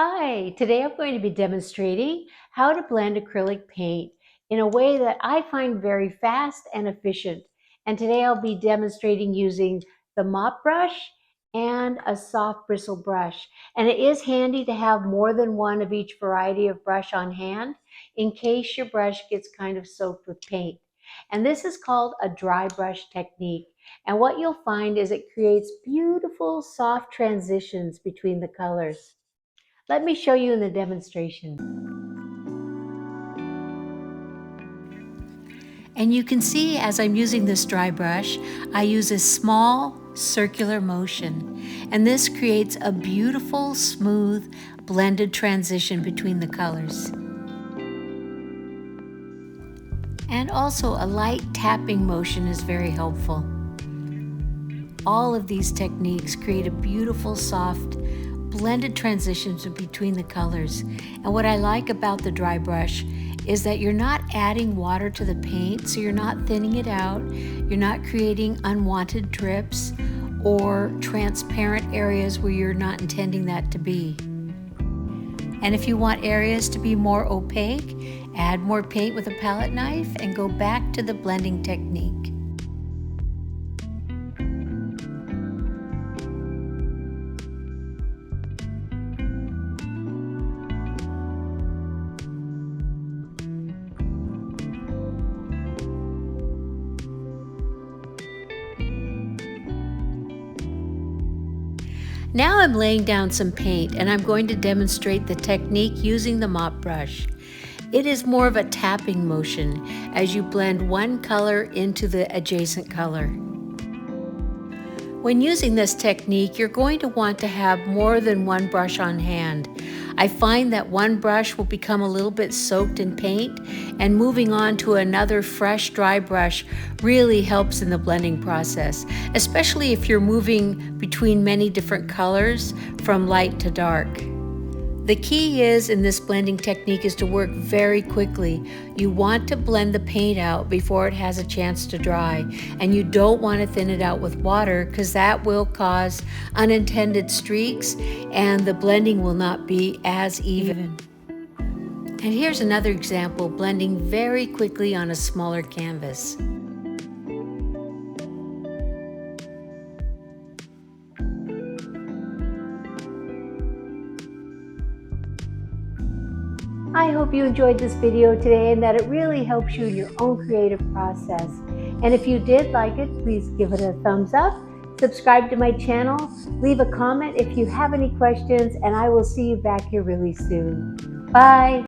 Hi, today I'm going to be demonstrating how to blend acrylic paint in a way that I find very fast and efficient. And today I'll be demonstrating using the mop brush and a soft bristle brush. And it is handy to have more than one of each variety of brush on hand in case your brush gets kind of soaked with paint. And this is called a dry brush technique. And what you'll find is it creates beautiful soft transitions between the colors. Let me show you in the demonstration. And you can see as I'm using this dry brush, I use a small circular motion. And this creates a beautiful, smooth, blended transition between the colors. And also a light tapping motion is very helpful. All of these techniques create a beautiful, soft, blended transitions between the colors. And what I like about the dry brush is that you're not adding water to the paint, so you're not thinning it out, you're not creating unwanted drips or transparent areas where you're not intending that to be. And if you want areas to be more opaque, add more paint with a palette knife and go back to the blending technique. Now I'm laying down some paint and I'm going to demonstrate the technique using the mop brush. It is more of a tapping motion as you blend one color into the adjacent color. When using this technique, you're going to want to have more than one brush on hand. I find that one brush will become a little bit soaked in paint, and moving on to another fresh dry brush really helps in the blending process, especially if you're moving between many different colors from light to dark. The key is in this blending technique is to work very quickly. You want to blend the paint out before it has a chance to dry, and you don't want to thin it out with water because that will cause unintended streaks and the blending will not be as even. And here's another example, blending very quickly on a smaller canvas. I hope you enjoyed this video today and that it really helps you in your own creative process. And if you did like it, please give it a thumbs up, subscribe to my channel, leave a comment if you have any questions, and I will see you back here really soon. Bye.